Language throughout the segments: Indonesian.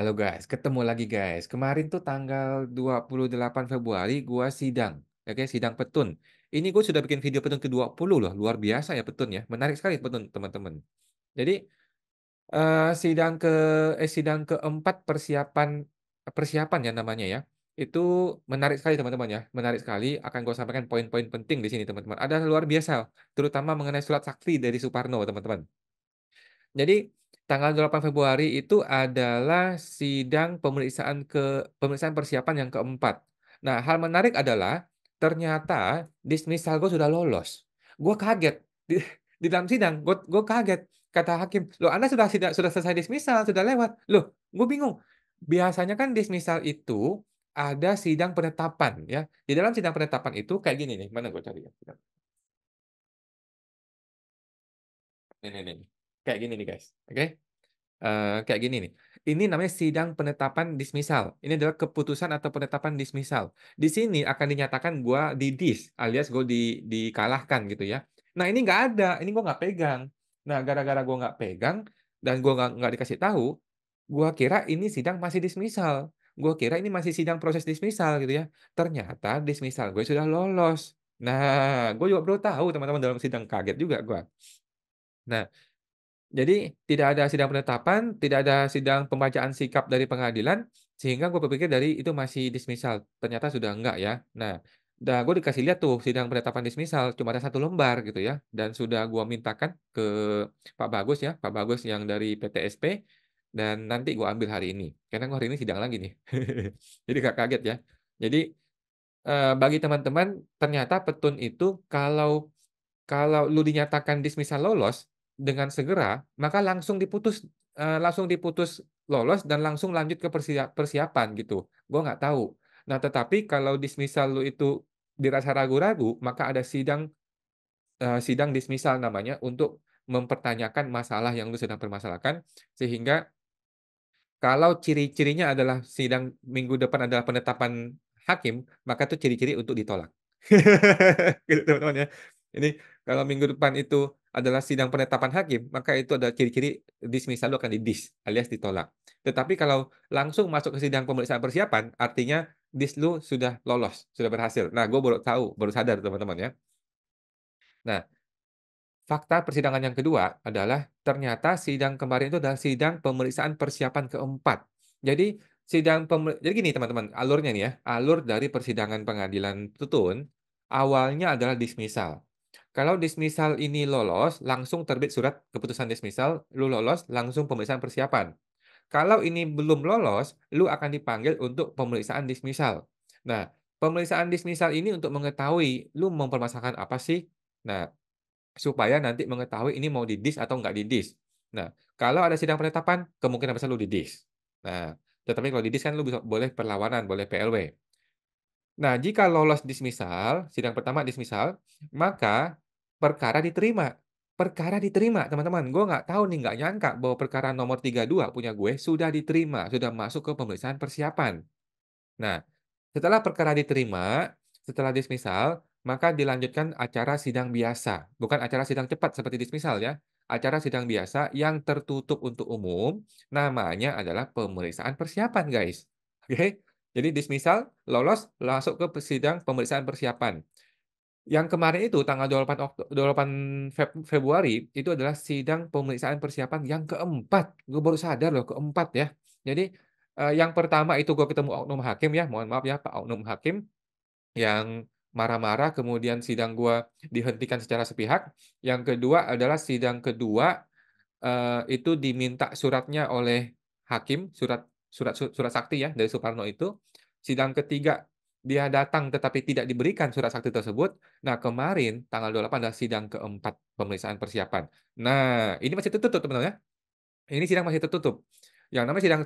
Halo guys, ketemu lagi guys. Kemarin tuh tanggal 28 Februari gua sidang. Oke, sidang petun. Ini gue sudah bikin video petun ke-20 loh. Luar biasa ya petun ya. Menarik sekali petun teman-teman. Jadi sidang keempat persiapan persiapan ya namanya ya. Itu menarik sekali teman-teman ya. Menarik sekali akan gue sampaikan poin-poin penting di sini teman-teman. Ada luar biasa, terutama mengenai surat sakti dari Soekarno teman-teman. Jadi tanggal 8 Februari itu adalah sidang pemeriksaan persiapan yang keempat. Nah, hal menarik adalah ternyata dismissal gue sudah lolos. Gue kaget di dalam sidang, gue kaget. Kata hakim, loh Anda sudah selesai dismissal, sudah lewat. Loh, gue bingung. Biasanya kan dismissal itu ada sidang penetapan ya. Di dalam sidang penetapan itu kayak gini nih, mana gue cari ya. Nih. Kayak gini nih guys. Oke. Kayak gini nih. Ini namanya sidang penetapan dismisal. Ini adalah keputusan atau penetapan dismisal. Di sini akan dinyatakan gua didis, alias gue dikalahkan gitu ya. Nah ini nggak ada, ini gua nggak pegang. Nah gara-gara gua nggak pegang dan gua nggak dikasih tahu, gua kira ini sidang masih dismisal. Gua kira ini masih sidang proses dismisal gitu ya. Ternyata dismisal gue sudah lolos. Nah, gue juga baru tahu teman-teman dalam sidang kaget juga gua. Nah, jadi tidak ada sidang penetapan, tidak ada sidang pembacaan sikap dari pengadilan, sehingga gue berpikir dari itu masih dismisal. Ternyata sudah enggak ya. Nah, gue dikasih lihat tuh sidang penetapan dismisal, cuma ada satu lembar gitu ya. Dan sudah gue mintakan ke Pak Bagus ya, Pak Bagus yang dari PTSP, dan nanti gue ambil hari ini. Karena gue hari ini sidang lagi nih. Jadi gak kaget ya. Jadi bagi teman-teman, ternyata petun itu kalau kalau lu dinyatakan dismissal lolos dengan segera, maka langsung diputus lolos dan langsung lanjut ke persiapan gitu. Gua nggak tahu. Nah, tetapi kalau dismissal lu itu dirasa ragu-ragu, maka ada sidang dismissal namanya untuk mempertanyakan masalah yang lu sedang permasalahkan, sehingga kalau ciri-cirinya adalah sidang minggu depan adalah penetapan hakim, maka itu ciri-ciri untuk ditolak. Gitu teman-teman ya. Ini kalau minggu depan itu adalah sidang penetapan hakim, maka itu ada ciri-ciri dismissal lu akan didis alias ditolak. Tetapi kalau langsung masuk ke sidang pemeriksaan persiapan, artinya dis lu sudah lolos, sudah berhasil. Nah, gue baru tahu, baru sadar teman-teman ya. Nah, fakta persidangan yang kedua adalah ternyata sidang kemarin itu adalah sidang pemeriksaan persiapan keempat. Jadi gini teman-teman, alurnya nih ya, alur dari persidangan pengadilan tutun awalnya adalah dismisal. Kalau dismisal ini lolos, langsung terbit surat keputusan dismisal, lu lolos, langsung pemeriksaan persiapan. Kalau ini belum lolos, lu akan dipanggil untuk pemeriksaan dismisal. Nah, pemeriksaan dismisal ini untuk mengetahui lu mempermasalahkan apa sih? Nah, supaya nanti mengetahui ini mau didis atau nggak didis. Nah, kalau ada sidang penetapan, kemungkinan besar lu didis. Nah, tetapi kalau didis kan lu bisa boleh perlawanan, boleh PLW. Nah, jika lolos dismisal, sidang pertama dismisal, maka perkara diterima. Perkara diterima, teman-teman. Gue nggak tahu nih, nggak nyangka bahwa perkara nomor 32 punya gue sudah diterima, sudah masuk ke pemeriksaan persiapan. Nah, setelah perkara diterima, setelah dismisal, maka dilanjutkan acara sidang biasa. Bukan acara sidang cepat seperti dismisal ya. Acara sidang biasa yang tertutup untuk umum, namanya adalah pemeriksaan persiapan, guys. Oke? Jadi dismisal, lolos, masuk ke sidang pemeriksaan persiapan. Yang kemarin itu tanggal 28 Februari itu adalah sidang pemeriksaan persiapan yang keempat. Gue baru sadar loh keempat ya. Jadi yang pertama itu gue ketemu oknum hakim ya, mohon maaf ya Pak oknum hakim yang marah-marah kemudian sidang gue dihentikan secara sepihak. Yang kedua adalah sidang kedua itu diminta suratnya oleh hakim, surat sakti ya dari Soekarno itu. Sidang ketiga dia datang tetapi tidak diberikan surat sakti tersebut. Nah, kemarin tanggal 28 adalah sidang keempat pemeriksaan persiapan. Nah, ini masih tertutup teman-teman ya. Ini sidang masih tertutup. Yang namanya sidang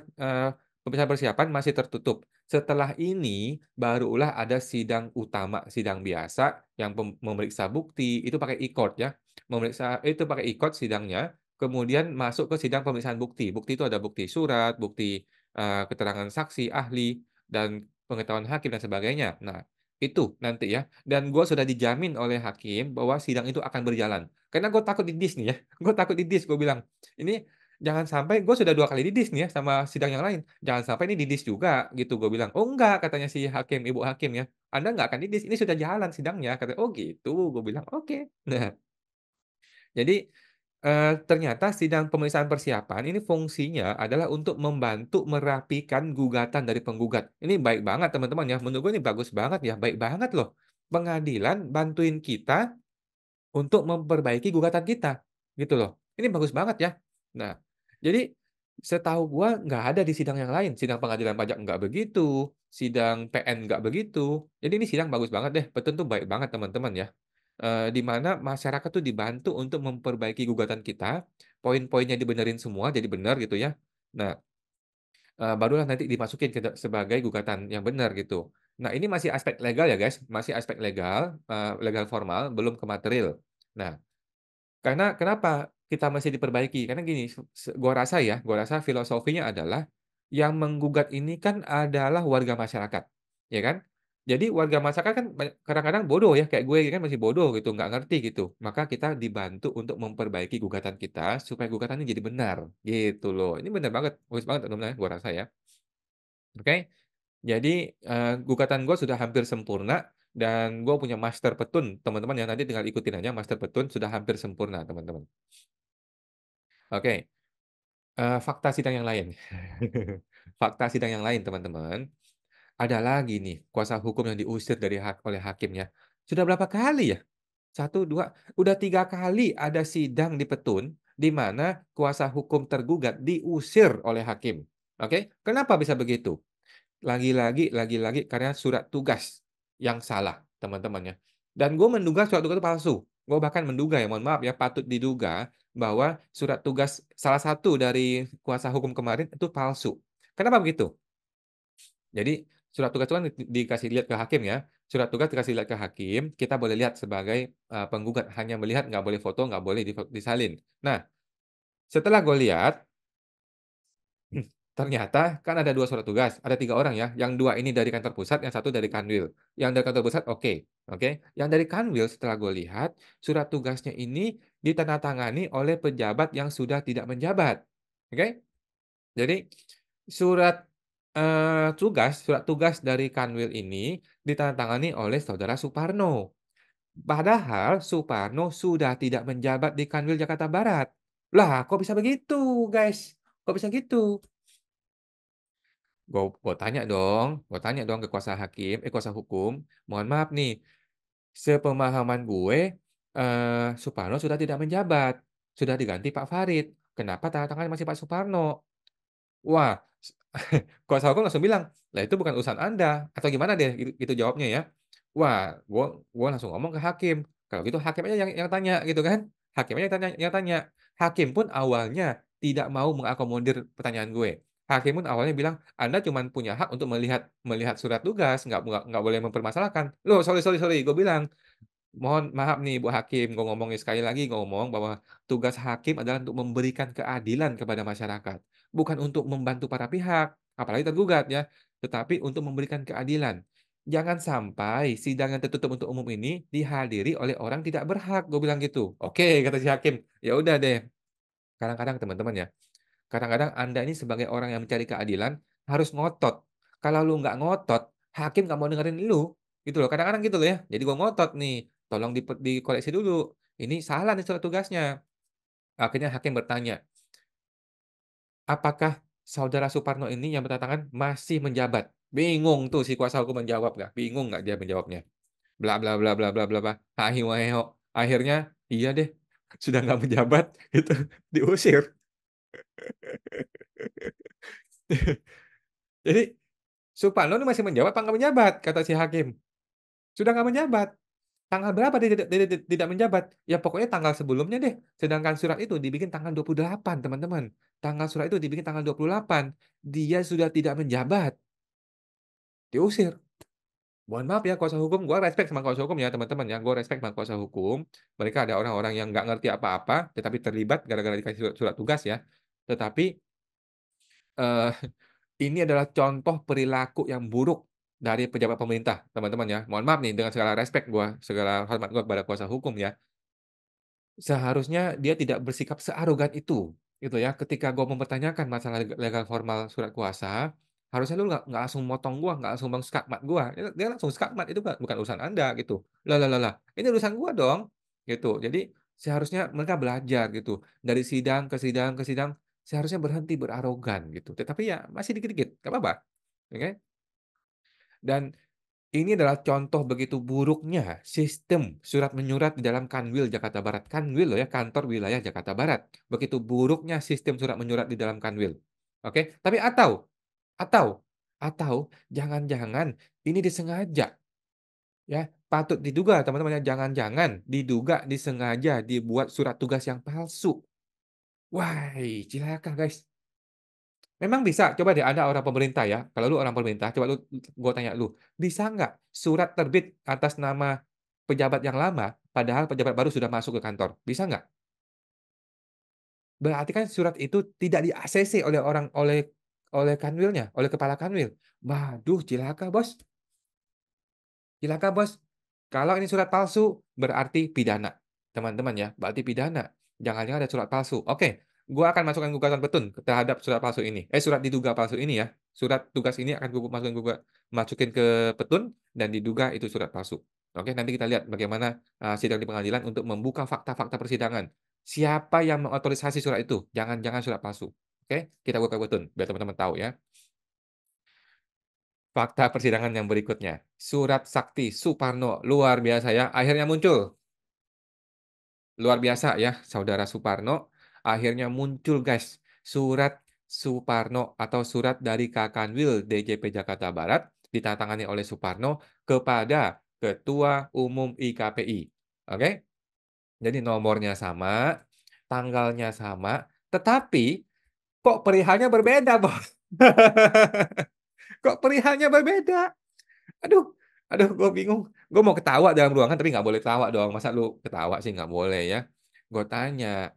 pemeriksaan persiapan masih tertutup. Setelah ini barulah ada sidang utama, sidang biasa yang memeriksa bukti itu pakai e-court ya. Memeriksa itu pakai e-court sidangnya, kemudian masuk ke sidang pemeriksaan bukti. Bukti itu ada bukti surat, bukti keterangan saksi, ahli dan pengetahuan hakim dan sebagainya. Nah, itu nanti ya. Dan gue sudah dijamin oleh hakim bahwa sidang itu akan berjalan. Karena gue takut didis nih ya. Gue takut didis, gue bilang. Ini jangan sampai gue sudah 2 kali didis nih ya sama sidang yang lain, jangan sampai ini didis juga gitu gue bilang. "Oh enggak," katanya si hakim, ibu hakim ya, "Anda nggak akan didis, ini sudah jalan sidangnya," katanya. "Oh gitu," gue bilang, "Oke." Nah, jadi, ternyata sidang pemeriksaan persiapan ini fungsinya adalah untuk membantu merapikan gugatan dari penggugat. Ini baik banget teman-teman ya, menurut gue ini bagus banget ya, baik banget loh. Pengadilan bantuin kita untuk memperbaiki gugatan kita, gitu loh. Ini bagus banget ya. Nah, jadi setahu gua nggak ada di sidang yang lain, sidang pengadilan pajak nggak begitu, sidang PN nggak begitu. Jadi ini sidang bagus banget deh, betul tuh baik banget teman-teman ya. Di mana masyarakat tuh dibantu untuk memperbaiki gugatan kita, poin-poinnya dibenerin semua jadi benar gitu ya. Nah, barulah nanti dimasukin sebagai gugatan yang benar gitu. Nah, ini masih aspek legal ya guys, masih aspek legal, legal formal, belum ke material. Nah, karena kenapa kita masih diperbaiki? Karena gini, gua rasa filosofinya adalah yang menggugat ini kan adalah warga masyarakat, ya kan? Jadi warga masyarakat kan kadang-kadang bodoh ya, kayak gue kan masih bodoh gitu, nggak ngerti gitu. Maka kita dibantu untuk memperbaiki gugatan kita supaya gugatannya jadi benar, gitu loh. Ini benar banget, bagus banget teman-teman ya, gua rasa ya. Oke? Jadi, gugatan gue sudah hampir sempurna dan gue punya master petun, teman-teman ya, nanti tinggal ikutin aja master petun sudah hampir sempurna, teman-teman. Oke, fakta sidang yang lain. Fakta sidang yang lain, teman-teman, ada lagi nih kuasa hukum yang diusir dari oleh hakimnya. Sudah berapa kali ya? Satu 2 udah 3 kali ada sidang di petun, di mana kuasa hukum tergugat diusir oleh hakim. Oke, kenapa bisa begitu? Lagi-lagi karena surat tugas yang salah, teman-teman ya. Dan gue menduga surat tugas itu palsu. Gue bahkan menduga ya, mohon maaf ya, patut diduga bahwa surat tugas salah satu dari kuasa hukum kemarin itu palsu. Kenapa begitu? Jadi surat tugas itu kan dikasih lihat ke hakim ya. Surat tugas dikasih lihat ke hakim, kita boleh lihat sebagai, penggugat, hanya melihat, nggak boleh foto, nggak boleh disalin. Nah, setelah gue lihat, ternyata kan ada 2 surat tugas, ada 3 orang ya, yang 2 ini dari kantor pusat, yang satu dari Kanwil. Yang dari kantor pusat oke, oke. Yang dari Kanwil setelah gue lihat, surat tugasnya ini ditandatangani oleh pejabat yang sudah tidak menjabat, oke. Jadi surat, surat tugas dari Kanwil ini ditandatangani oleh saudara Suparno. Padahal Suparno sudah tidak menjabat di Kanwil Jakarta Barat. Lah kok bisa begitu guys? Kok bisa gitu? Gue tanya dong ke kuasa hukum, "Mohon maaf nih, sepemahaman gue, Suparno sudah tidak menjabat, sudah diganti Pak Farid. Kenapa tanda tangannya masih Pak Suparno?" Wah, kuasa hukum langsung bilang, "Lah itu bukan urusan Anda," atau gimana deh gitu jawabnya ya. Wah, gua langsung ngomong ke hakim, kalau gitu hakim aja yang tanya gitu kan. Hakim aja yang tanya. Hakim pun awalnya tidak mau mengakomodir pertanyaan gue. Hakim pun awalnya bilang, "Anda cuman punya hak untuk melihat melihat surat tugas, nggak boleh mempermasalahkan." "Loh, sorry sorry sorry," gue bilang. "Mohon maaf nih Ibu Hakim," gue ngomongin sekali lagi ngomong bahwa tugas hakim adalah untuk memberikan keadilan kepada masyarakat, bukan untuk membantu para pihak, apalagi tergugat ya, tetapi untuk memberikan keadilan. Jangan sampai sidang yang tertutup untuk umum ini dihadiri oleh orang tidak berhak, gue bilang gitu. "Oke," kata si hakim, "ya udah deh." Kadang-kadang teman-teman ya, kadang-kadang Anda ini sebagai orang yang mencari keadilan harus ngotot. Kalau lu nggak ngotot, hakim nggak mau dengerin lu, gitu loh. Kadang-kadang gitu loh ya. Jadi gua ngotot nih, tolong dikoreksi dulu. Ini salah nih surat tugasnya. Akhirnya hakim bertanya, "Apakah saudara Suparno ini yang bertanda tangan masih menjabat?" Bingung tuh si kuasa hukum menjawab nggak, bingung nggak dia menjawabnya. Bla bla bla bla bla bla bla, hahiwaheho. Akhirnya, iya deh, sudah nggak menjabat, itu diusir. Jadi Suparno ini masih menjabat apa nggak menjabat? Kata si hakim. Sudah nggak menjabat. Tanggal berapa dia tidak menjabat? Ya pokoknya tanggal sebelumnya deh. Sedangkan surat itu dibikin tanggal 28 teman-teman. Tanggal surat itu dibikin tanggal 28. Dia sudah tidak menjabat, diusir. Mohon maaf ya kuasa hukum, gua respect sama kuasa hukum ya teman-teman ya, gua respect sama kuasa hukum. Mereka ada orang-orang yang nggak ngerti apa-apa, tetapi terlibat gara-gara dikasih surat tugas ya. Tetapi, eee ini adalah contoh perilaku yang buruk dari pejabat pemerintah, teman-teman ya. Mohon maaf nih dengan segala respek gua, segala hormat gua kepada kuasa hukum ya. Seharusnya dia tidak bersikap searogan itu. Gitu ya, ketika gue mempertanyakan masalah legal formal surat kuasa, harusnya lu nggak langsung motong gua, nggak langsung bang skakmat gua. Dia langsung skakmat, itu bukan urusan Anda gitu. Lah, ini urusan gua dong, gitu. Jadi seharusnya mereka belajar gitu, dari sidang ke sidang ke sidang, seharusnya berhenti berarogan gitu. Tetapi ya masih dikit-dikit, nggak apa-apa, oke. Dan ini adalah contoh begitu buruknya sistem surat menyurat di dalam Kanwil Jakarta Barat. Kanwil loh ya, kantor wilayah Jakarta Barat. Begitu buruknya sistem surat menyurat di dalam Kanwil. Oke, tapi atau atau jangan-jangan ini disengaja ya, patut diduga teman-teman ya, jangan-jangan diduga disengaja dibuat surat tugas yang palsu. Wah, cilaka guys. Memang bisa, coba deh Anda orang pemerintah ya, kalau lu orang pemerintah, coba gua tanya lu, bisa nggak surat terbit atas nama pejabat yang lama, padahal pejabat baru sudah masuk ke kantor? Bisa nggak? Berarti kan surat itu tidak di-ACC oleh kanwilnya, oleh kepala kanwil. Waduh, cilaka bos. Cilaka, Bos. Kalau ini surat palsu, berarti pidana. Teman-teman ya, berarti pidana. Jangan-jangan ada surat palsu. Oke, gua akan masukkan gugatan petun terhadap surat palsu ini. Surat diduga palsu ini ya. Surat tugas ini akan gua masukin ke petun dan diduga itu surat palsu. Oke, nanti kita lihat bagaimana sidang di pengadilan untuk membuka fakta-fakta persidangan. Siapa yang mengotorisasi surat itu? Jangan-jangan surat palsu. Oke, kita buka petun biar teman-teman tahu ya. Fakta persidangan yang berikutnya. Surat Sakti Suparno. Luar biasa ya. Akhirnya muncul. Luar biasa ya. Saudara Suparno. Akhirnya muncul guys. Surat Suparno atau surat dari Kakanwil DJP Jakarta Barat. Ditandatangani oleh Suparno kepada Ketua Umum IKPI. Oke. Jadi nomornya sama. Tanggalnya sama. Tetapi kok perihalnya berbeda, Bos? Kok perihalnya berbeda? Aduh, gue bingung. Gue mau ketawa dalam ruangan, tapi nggak boleh ketawa dong. Masa lu ketawa sih nggak boleh ya? Gue tanya,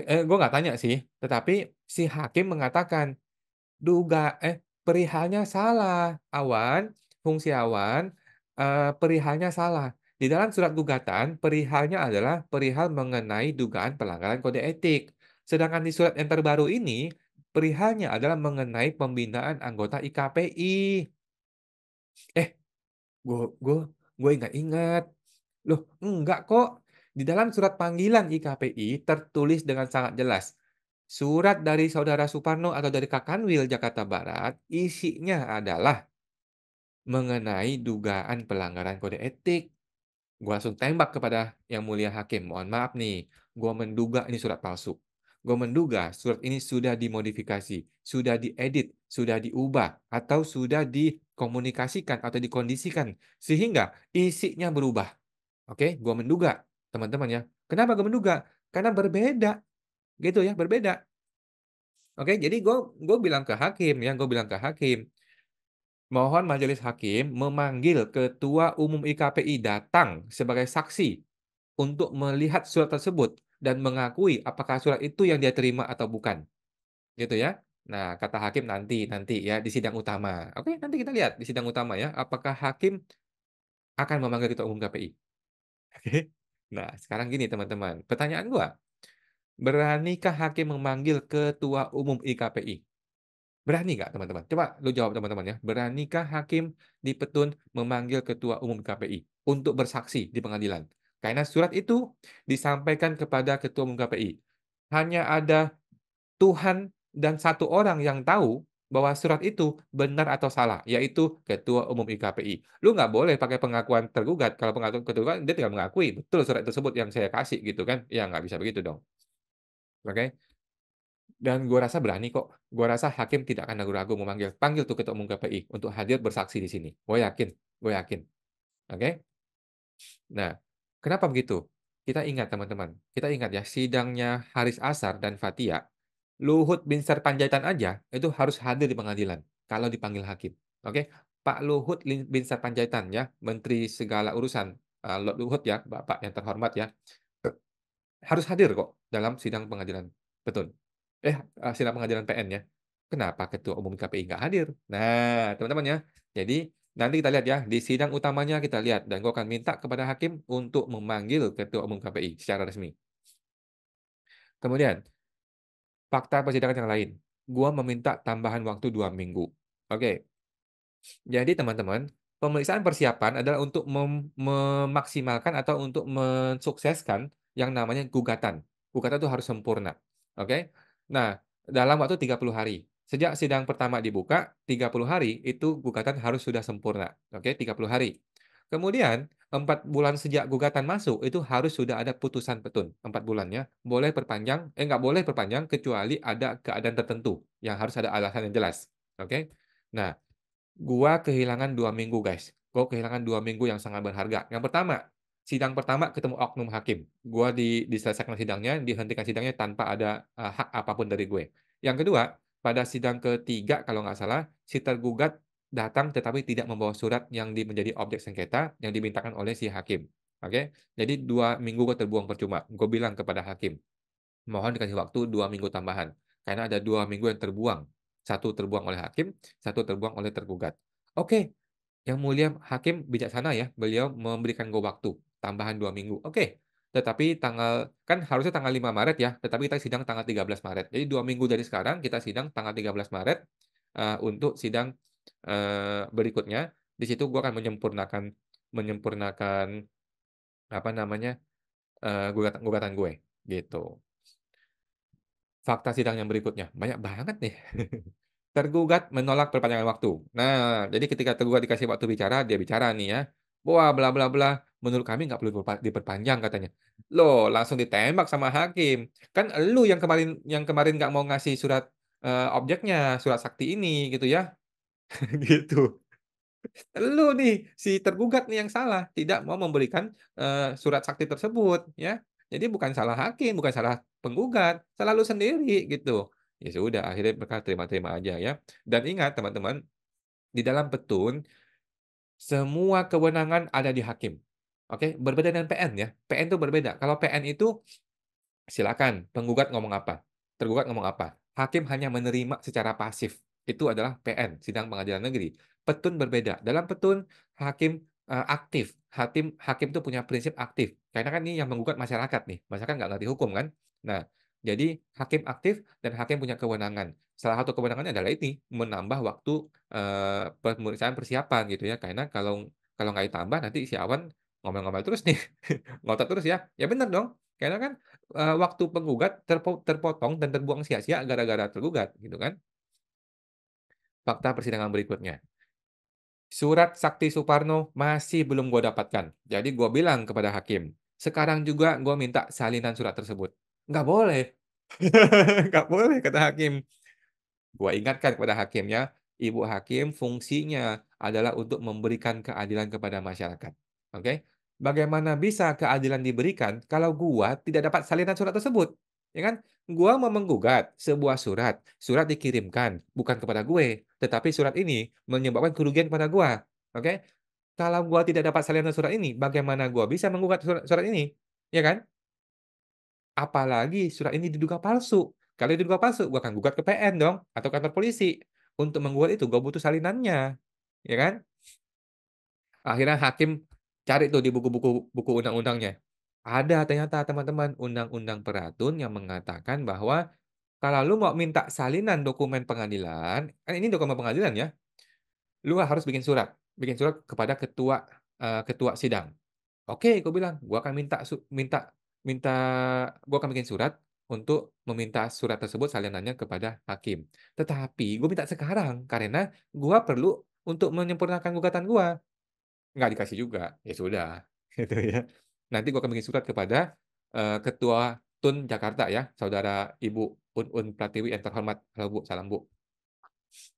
gue nggak tanya sih. Tetapi si hakim mengatakan, perihalnya salah. Fungsi awan, perihalnya salah. Di dalam surat gugatan, perihalnya adalah perihal mengenai dugaan pelanggaran kode etik. Sedangkan di surat yang terbaru ini, perihalnya adalah mengenai pembinaan anggota IKPI. Eh, Gue gue gue ingat-ingat. Loh, enggak kok. Di dalam surat panggilan IKPI tertulis dengan sangat jelas. Surat dari Saudara Suparno atau dari Kakanwil Jakarta Barat isinya adalah mengenai dugaan pelanggaran kode etik. Gue langsung tembak kepada yang mulia hakim. Mohon maaf nih, gue menduga ini surat palsu. Gue menduga surat ini sudah dimodifikasi, sudah diedit, sudah diubah, atau sudah dikomunikasikan atau dikondisikan sehingga isinya berubah. Oke, gue menduga, teman-teman ya. Kenapa gue menduga? Karena berbeda, gitu ya, berbeda. Oke, jadi gue bilang ke hakim ya, gue bilang ke hakim, mohon majelis hakim memanggil Ketua Umum IKPI datang sebagai saksi untuk melihat surat tersebut dan mengakui apakah surat itu yang dia terima atau bukan. Gitu ya. Nah, kata hakim nanti ya di sidang utama. Oke, nanti kita lihat di sidang utama ya, apakah hakim akan memanggil Ketua Umum KPI. Oke. Nah, sekarang gini teman-teman. Pertanyaan gua, beranikah hakim memanggil Ketua Umum IKPI? Berani nggak teman-teman? Coba lu jawab teman-teman ya. Beranikah hakim di Petun memanggil Ketua Umum KPI untuk bersaksi di pengadilan? Karena surat itu disampaikan kepada Ketua Umum KPI. Hanya ada Tuhan dan satu orang yang tahu bahwa surat itu benar atau salah, yaitu Ketua Umum IKPI. Lu nggak boleh pakai pengakuan tergugat. Kalau pengakuan tergugat, dia tinggal mengakui betul surat tersebut yang saya kasih gitu kan. Ya nggak bisa begitu dong. Oke? Dan gue rasa berani kok. Gue rasa hakim tidak akan ragu-ragu memanggil. Panggil tuh Ketua Umum KPI untuk hadir bersaksi di sini. Gue yakin. Gue yakin. Oke? Nah, kenapa begitu? Kita ingat teman-teman. Kita ingat ya, sidangnya Haris Azhar dan Fathia. Luhut Binsar Panjaitan aja itu harus hadir di pengadilan kalau dipanggil hakim. Oke? Pak Luhut Binsar Panjaitan ya, Menteri segala urusan. Lord Luhut ya, Bapak yang terhormat ya. Harus hadir kok dalam sidang pengadilan. Betul. Sidang pengadilan PN ya. Kenapa Ketua Umum KPI nggak hadir? Nah, teman-teman ya. Jadi, nanti kita lihat ya, di sidang utamanya kita lihat. Dan gue akan minta kepada hakim untuk memanggil Ketua Umum KPI secara resmi. Kemudian, fakta persidangan yang lain. Gua meminta tambahan waktu 2 minggu. Oke. Jadi teman-teman, pemeriksaan persiapan adalah untuk memaksimalkan atau untuk mensukseskan yang namanya gugatan. Gugatan itu harus sempurna, oke? Nah, dalam waktu 30 hari. Sejak sidang pertama dibuka, 30 hari itu gugatan harus sudah sempurna, oke? 30 hari. Kemudian, 4 bulan sejak gugatan masuk, itu harus sudah ada putusan petun, 4 bulannya. Boleh perpanjang nggak boleh perpanjang kecuali ada keadaan tertentu yang harus ada alasan yang jelas, oke? Nah, gua kehilangan 2 minggu, guys. Gua kehilangan 2 minggu yang sangat berharga. Yang pertama, sidang pertama ketemu oknum hakim. Gua diselesaikan sidangnya, dihentikan sidangnya tanpa ada, hak apapun dari gue. Yang kedua, pada sidang ketiga kalau nggak salah, si tergugat datang tetapi tidak membawa surat yang menjadi objek sengketa yang dimintakan oleh si hakim. Oke? Jadi 2 minggu gua terbuang percuma. Gue bilang kepada hakim, mohon dikasih waktu 2 minggu tambahan, karena ada 2 minggu yang terbuang. Satu terbuang oleh hakim, satu terbuang oleh tergugat. Oke, yang mulia hakim bijaksana ya, beliau memberikan gue waktu tambahan 2 minggu. Oke, tetapi kan harusnya tanggal 5 Maret ya, tetapi kita sidang tanggal 13 Maret. Jadi 2 minggu dari sekarang kita sidang tanggal 13 Maret, untuk sidang, berikutnya. Di situ gue akan menyempurnakan menyempurnakan apa namanya, gugatan gugatan gue, gitu. Fakta sidang yang berikutnya, banyak banget nih. Tergugat menolak perpanjangan waktu. Nah, jadi ketika tergugat dikasih waktu bicara, dia bicara nih ya. Wah, bla bla bla, menurut kami nggak perlu diperpanjang katanya. Loh, langsung ditembak sama hakim. Kan elu yang kemarin nggak mau ngasih surat, objeknya, surat sakti ini gitu ya. Gitu. Elu nih, si tergugat nih yang salah, tidak mau memberikan, surat sakti tersebut, ya. Jadi bukan salah hakim, bukan salah penggugat, salah lu sendiri, gitu. Ya sudah, akhirnya mereka terima-terima aja ya. Dan ingat teman-teman, di dalam petun, semua kewenangan ada di hakim. Oke, berbeda dengan PN ya. PN itu berbeda. Kalau PN itu silakan, penggugat ngomong apa, tergugat ngomong apa. Hakim hanya menerima secara pasif. Itu adalah PN, sidang pengadilan negeri. Petun berbeda. Dalam petun, hakim aktif. Hakim hakim itu punya prinsip aktif. Karena kan ini yang menggugat masyarakat nih. Masyarakat nggak ngerti hukum kan. Nah, jadi hakim aktif dan hakim punya kewenangan. Salah satu kewenangannya adalah ini, menambah waktu pemeriksaan persiapan gitu ya. Karena kalau kalau nggak ditambah nanti si awan ngomel-ngomel terus nih. Ngotot terus ya. Ya benar dong. Karena kan waktu penggugat terpotong dan terbuang sia-sia gara-gara tergugat, gitu kan. Fakta persidangan berikutnya. Surat sakti Suparno masih belum gue dapatkan. Jadi gue bilang kepada hakim, sekarang juga gue minta salinan surat tersebut. Nggak boleh. Nggak boleh, kata hakim. Gua ingatkan kepada hakimnya, Ibu hakim fungsinya adalah untuk memberikan keadilan kepada masyarakat. Oke? Bagaimana bisa keadilan diberikan kalau gua tidak dapat salinan surat tersebut? Ya kan? Gua mau menggugat sebuah surat. Surat dikirimkan bukan kepada gue, tetapi surat ini menyebabkan kerugian kepada gua. Oke? Kalau gua tidak dapat salinan surat ini, bagaimana gua bisa menggugat surat ini? Ya kan? Apalagi surat ini diduga palsu. Kalau diduga palsu, gua akan gugat ke PN dong atau kantor polisi. Untuk menggugat itu gua butuh salinannya, ya kan? Akhirnya hakim cari tuh di buku undang-undangnya. Ada ternyata teman-teman undang-undang Peratun yang mengatakan bahwa kalau lu mau minta salinan dokumen pengadilan, kan ini dokumen pengadilan ya, lu harus bikin surat kepada ketua sidang. Oke, gue bilang, gue akan minta minta gue akan bikin surat untuk meminta surat tersebut salinannya kepada hakim. Tetapi gue minta sekarang karena gue perlu untuk menyempurnakan gugatan gue. Nggak dikasih juga. Ya sudah, gitu ya. Nanti gue akan bikin surat kepada Ketua Tun Jakarta ya, Saudara Ibu Un Pratiwi yang terhormat. Halo Bu, salam Bu.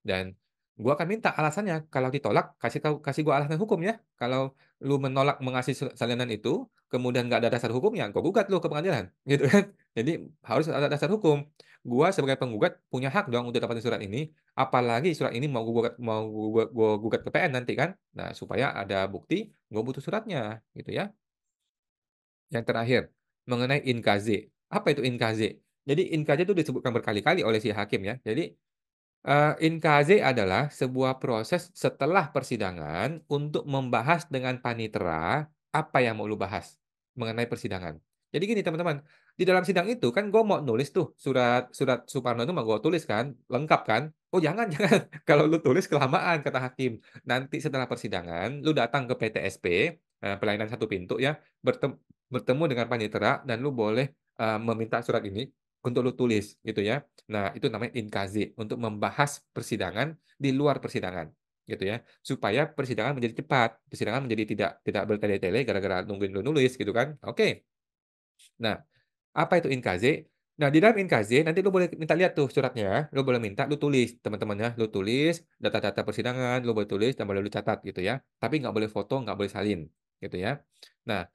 Dan gua akan minta alasannya, kalau ditolak kasih gua alasan hukum ya. Kalau lu menolak mengasih salinan itu, kemudian nggak ada dasar hukumnya, gua gugat lu ke pengadilan, gitu kan. Jadi harus ada dasar hukum. Gua sebagai penggugat punya hak dong untuk dapatin surat ini, apalagi surat ini gua gugat ke PN nanti kan. Nah, supaya ada bukti, gua butuh suratnya, gitu ya. Yang terakhir, mengenai inkaze. Apa itu inkaze? Jadi inkaze itu disebutkan berkali-kali oleh si hakim ya. Jadi inkaze adalah sebuah proses setelah persidangan untuk membahas dengan panitera apa yang mau lu bahas mengenai persidangan. Jadi gini teman-teman, Di dalam sidang itu kan gue mau nulis tuh surat surat Suparno itu mau gue tulis kan, lengkap kan. Oh jangan jangan, kalau lu tulis kelamaan kata hakim. Nanti setelah persidangan lu datang ke PTSP, pelayanan satu pintu ya, bertemu dengan panitera dan lu boleh meminta surat ini untuk lu tulis gitu ya. Nah, itu namanya inkaze untuk membahas persidangan di luar persidangan gitu ya. Supaya persidangan menjadi cepat, persidangan menjadi tidak bertele-tele gara-gara nungguin lu nulis gitu kan. Oke. Nah, apa itu inkaze? Nah, di dalam inkaze nanti lu boleh minta lihat tuh suratnya, lu boleh minta lu tulis teman-teman ya, lu tulis data-data persidangan, lu boleh tulis dan boleh lu catat gitu ya. Tapi nggak boleh foto, nggak boleh salin gitu ya. Nah,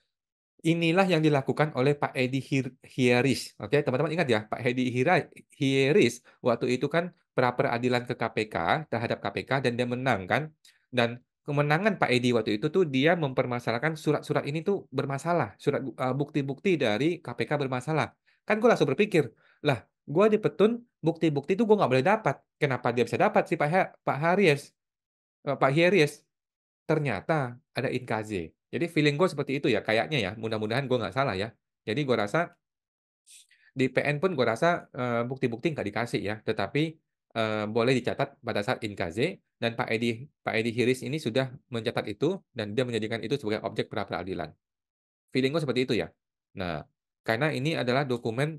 inilah yang dilakukan oleh Pak Edi Hieris. Oke, teman-teman ingat ya, Pak Edi Hieris waktu itu kan pra peradilan ke KPK terhadap KPK dan dia menang kan. Dan kemenangan Pak Edi waktu itu tuh dia mempermasalahkan surat-surat ini tuh bermasalah, bukti-bukti dari KPK bermasalah. Kan gue langsung berpikir, lah, gue dipetun bukti-bukti itu gue nggak boleh dapat. Kenapa dia bisa dapat sih Pak Haris, Pak Hieris? Ternyata ada inkaze. Jadi feeling gue seperti itu ya, kayaknya ya, mudah-mudahan gue nggak salah ya. Jadi gue rasa di PN pun gue rasa bukti-bukti nggak dikasih ya, tetapi boleh dicatat pada saat inkaze dan Pak Edi Hiris ini sudah mencatat itu dan dia menjadikan itu sebagai objek pra peradilan. Feeling gue seperti itu ya. Nah, karena ini adalah dokumen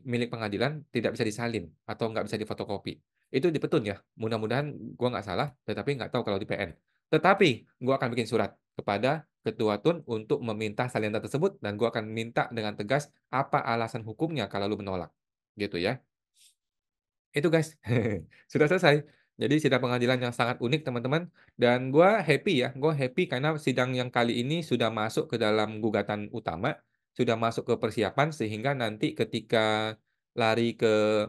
milik pengadilan tidak bisa disalin atau nggak bisa difotokopi. Itu di petun ya. Mudah-mudahan gue nggak salah, tetapi nggak tahu kalau di PN. Tetapi gue akan bikin surat kepada Ketua Tun untuk meminta salinan tersebut dan gue akan minta dengan tegas apa alasan hukumnya kalau lu menolak. Gitu ya. Itu guys, sudah selesai. Jadi sidang pengadilan yang sangat unik teman-teman. Dan gue happy ya, gue happy karena sidang yang kali ini sudah masuk ke dalam gugatan utama, sudah masuk ke persiapan sehingga nanti ketika lari ke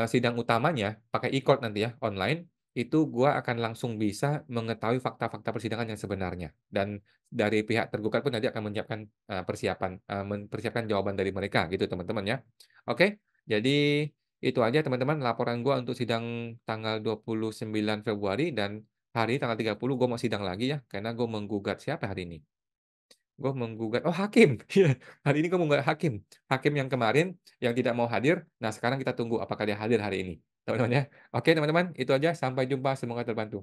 sidang utamanya pakai e-court nanti ya online, itu gue akan langsung bisa mengetahui fakta-fakta persidangan yang sebenarnya. Dan dari pihak tergugat pun nanti akan menyiapkan mempersiapkan jawaban dari mereka gitu teman-teman ya. Oke, jadi itu aja teman-teman laporan gue untuk sidang tanggal 29 Februari dan hari ini tanggal 30 gue mau sidang lagi ya karena gue menggugat siapa hari ini? Gue menggugat oh hakim, iya, hari ini gue menggugat hakim. Hakim yang kemarin yang tidak mau hadir, nah sekarang kita tunggu apakah dia hadir hari ini, teman-teman ya. Oke teman-teman, itu aja, sampai jumpa, semoga terbantu.